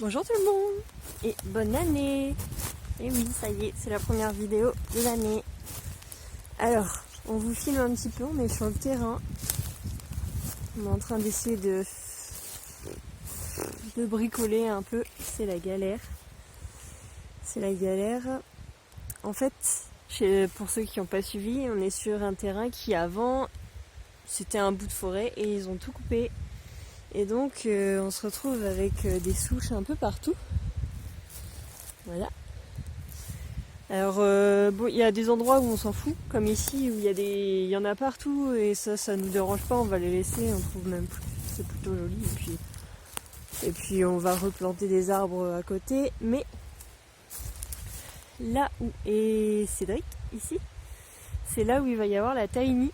Bonjour tout le monde et bonne année. Et oui, ça y est, c'est la première vidéo de l'année. Alors, on vous filme un petit peu, on est sur le terrain. On est en train d'essayer de bricoler un peu. C'est la galère. C'est la galère. En fait, pour ceux qui n'ont pas suivi, on est sur un terrain qui avant, c'était un bout de forêt et ils ont tout coupé. Et donc, on se retrouve avec des souches un peu partout. Voilà. Alors, bon, il y a des endroits où on s'en fout, comme ici, où il y en a partout, et ça nous dérange pas, on va les laisser, on trouve même plus, c'est plutôt joli, et puis on va replanter des arbres à côté, mais là où est Cédric, ici, c'est là où il va y avoir la taïni,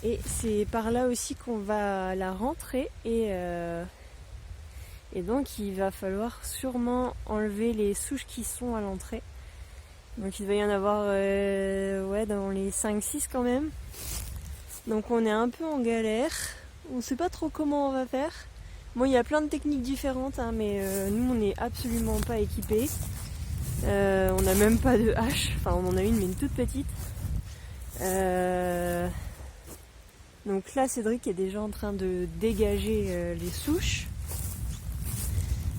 et c'est par là aussi qu'on va la rentrer, et donc il va falloir sûrement enlever les souches qui sont à l'entrée. Donc il va y en avoir dans les 5-6 quand même. Donc on est un peu en galère. On sait pas trop comment on va faire. Bon, il y a plein de techniques différentes, hein, mais nous on n'est absolument pas équipés. On n'a même pas de hache. Enfin on en a une mais une toute petite. Donc là Cédric est déjà en train de dégager les souches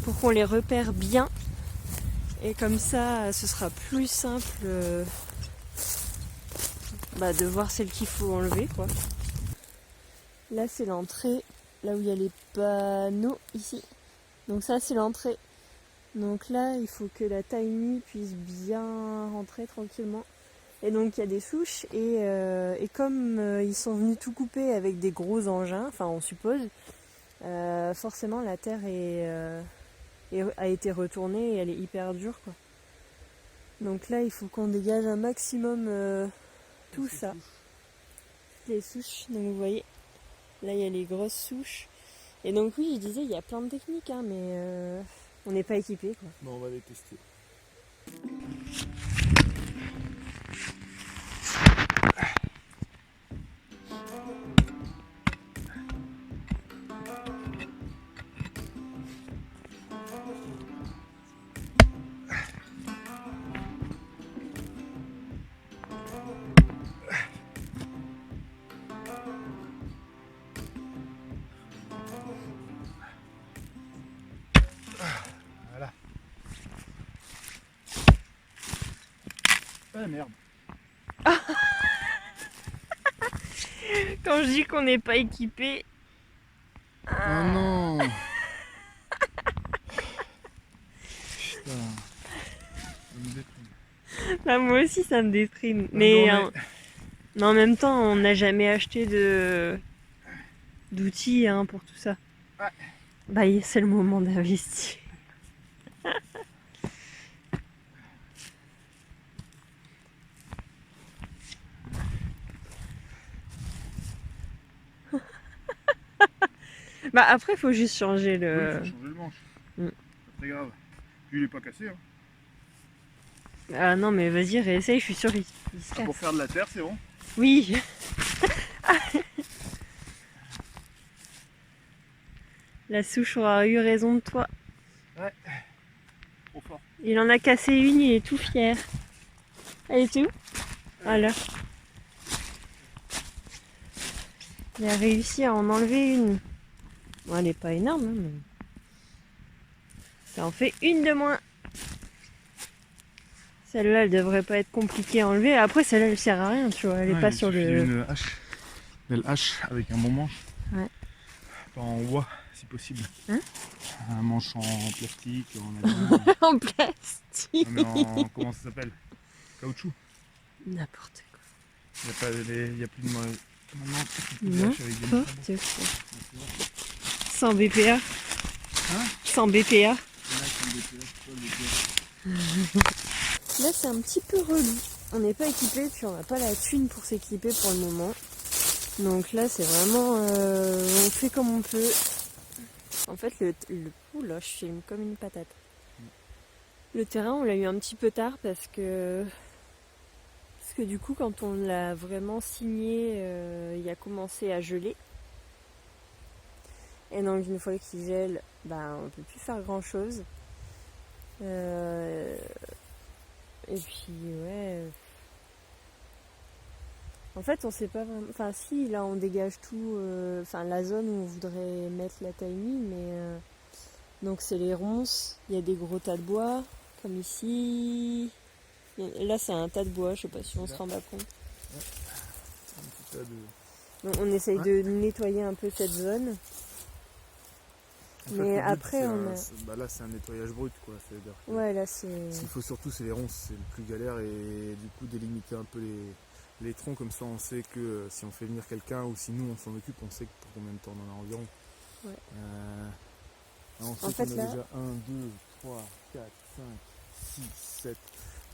pour qu'on les repère bien. Et comme ça, ce sera plus simple de voir celles qu'il faut enlever, quoi. Là, c'est l'entrée, là où il y a les panneaux, ici. Donc ça, c'est l'entrée. Donc là, il faut que la taïni puisse bien rentrer tranquillement. Et donc, il y a des souches. Et comme ils sont venus tout couper avec des gros engins, enfin, on suppose, forcément, la terre a été retournée et elle est hyper dure, quoi. Donc là il faut qu'on dégage un maximum tout ça. Les souches, donc vous voyez, là il y a les grosses souches. Et donc oui, je disais, il y a plein de techniques, hein, mais on n'est pas équipé, quoi. Bon, on va les tester. Voilà. Ah merde. Quand je dis qu'on n'est pas équipé... Oh non. Putain. Ça me déprime. Bah, moi aussi ça me déprime. Mais en même temps, on n'a jamais acheté d'outils, hein, pour tout ça. Ouais. Bah c'est le moment d'investir. Bah après, il faut juste changer le... Oui, faut changer le manche. Mm. C'est très grave. Puis il est pas cassé. Hein. Ah non, mais vas-y, réessaye, je suis sûre qu'il se casse. Pour faire de la terre, c'est bon. Oui. La souche aura eu raison de toi. Ouais. Trop fort. Il en a cassé une, il est tout fier. Elle est où? Voilà. Il a réussi à en enlever une. Bon, elle n'est pas énorme, hein, mais... Ça en fait une de moins. Celle-là, elle devrait pas être compliquée à enlever. Après, celle-là, elle sert à rien, tu vois. Elle est pas sur le... Une hache. Belle hache avec un bon manche. Ouais. Pas en bois, si possible. Hein? Un manche en plastique, en aluminium. En plastique. Non, mais en... comment ça s'appelle? Caoutchouc. N'importe quoi. Il y a plus de moi. N'importe quoi. 100 BPA. Hein? 100 BPA. Là, c'est un petit peu relou. On n'est pas équipé, puis on n'a pas la thune pour s'équiper pour le moment. Donc là, c'est vraiment... on fait comme on peut. En fait, oula, je filme comme une patate. Le terrain, on l'a eu un petit peu tard parce que du coup, quand on l'a vraiment signé, il a commencé à geler. Et donc, une fois qu'il gèle, on ne peut plus faire grand-chose. Et puis, ouais. En fait, on sait pas vraiment. Enfin, si, là, on dégage tout. Enfin, la zone où on voudrait mettre la tiny, mais. Donc, c'est les ronces. Il y a des gros tas de bois, comme ici. Là, c'est un tas de bois, je sais pas si on se rend pas compte. Un petit tas de... Donc, on essaye de nettoyer un peu cette zone. En fait, Mais le but, après, c'est on a. bah là, c'est un nettoyage brut, quoi. C'est-à-dire que Ouais, là, c'est. ce qu'il faut surtout, c'est les ronces, c'est le plus galère, et du coup, délimiter un peu les troncs, comme ça, on sait que si on fait venir quelqu'un, ou si nous, on s'en occupe, on sait que pour combien de temps on en a environ. Ouais. Là, on sait En fait, qu'on a là- déjà 1, 2, 3, 4, 5, 6, 7,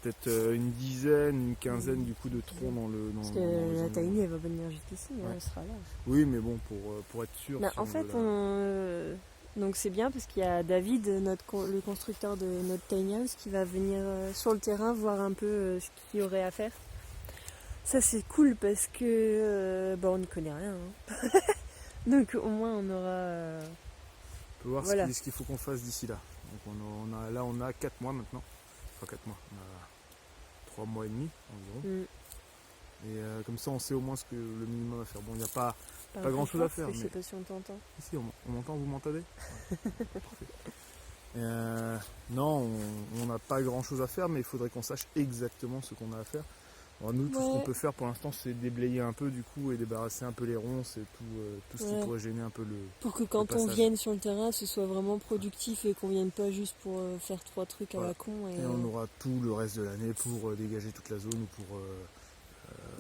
peut-être une dizaine, une quinzaine du coup de troncs dans le Parce dans que les la endroits. tiny, elle va venir jusqu'ici, Ouais. elle sera là. Oui, mais bon, pour être sûr. Bah, si en on fait, veut donc c'est bien parce qu'il y a David, le constructeur de notre tiny house, qui va venir sur le terrain voir un peu ce qu'il y aurait à faire. Ça, c'est cool parce que on n'y connaît rien. Hein. Donc au moins, on aura. on peut voir voilà. ce qu'il faut qu'on fasse d'ici là. Donc on a 4 mois maintenant. Enfin 4 mois. On a 3 mois et demi environ. Mm. Et comme ça, on sait au moins ce que le minimum à faire. Bon, il n'y a pas Pas grand chose à fort, faire. parce que Mais... Je sais pas si on t'entend. Ici, on m'entend, vous m'entendez? Ouais. Parfait. Non, on n'a pas grand chose à faire, mais il faudrait qu'on sache exactement ce qu'on a à faire. Alors nous, tout ce qu'on peut faire pour l'instant, c'est déblayer un peu du coup et débarrasser un peu les ronces et tout ce qui pourrait gêner un peu le... Pour que quand on passage. vienne sur le terrain, ce soit vraiment productif et qu'on vienne pas juste pour faire 3 trucs à Voilà. la con. Et on aura tout le reste de l'année pour dégager toute la zone ou pour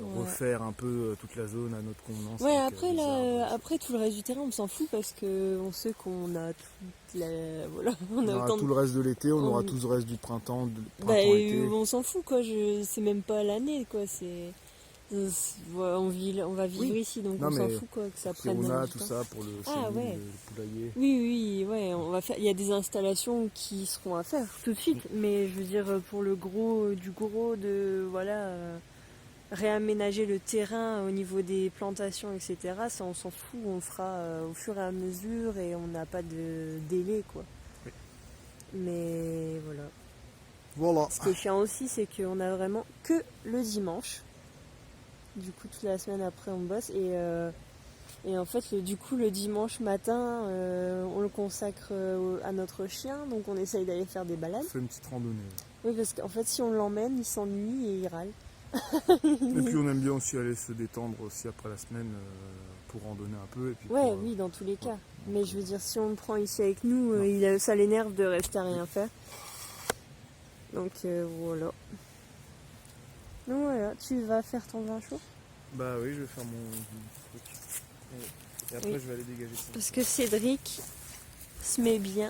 Ouais. refaire un peu toute la zone à notre convenance. Ouais, avec, après, des arbres, après tout le reste du terrain, on s'en fout parce que on sait qu'on a toute la. Voilà, on a aura autant tout le reste de l'été, on on- aura tout le reste du printemps, et été. on s'en fout, quoi. C'est même pas l'année, quoi. On va vivre Oui. ici, donc Non, on s'en mais fout, quoi, que ça Si prenne on a du tout temps. ça pour le Ah, chenil, ouais. le poulailler. Oui, ouais, on va faire. Il y a des installations qui seront à faire tout de suite, mais je veux dire pour le gros de réaménager le terrain au niveau des plantations, etc. Ça, on s'en fout, on fera au fur et à mesure et on n'a pas de délai, quoi. Oui. Mais voilà. Voilà. Ce qui est chiant aussi, c'est qu'on a vraiment que le dimanche. Du coup, toute la semaine après, on bosse et en fait, le dimanche matin, on le consacre à notre chien, donc on essaye d'aller faire des balades. On fait une petite randonnée. Oui, parce qu'en fait, si on l'emmène, il s'ennuie et il râle. Et puis on aime bien aussi aller se détendre aussi après la semaine pour randonner un peu. Et puis Ouais, pour, oui, dans tous les cas. ouais. Mais je veux dire, si on le prend ici avec nous, Non. ça l'énerve de rester à rien faire. Donc voilà. Donc voilà, tu vas faire ton vin chaud. Bah oui, je vais faire mon truc. Et après, Oui. je vais aller dégager ça. Parce que Cédric se met bien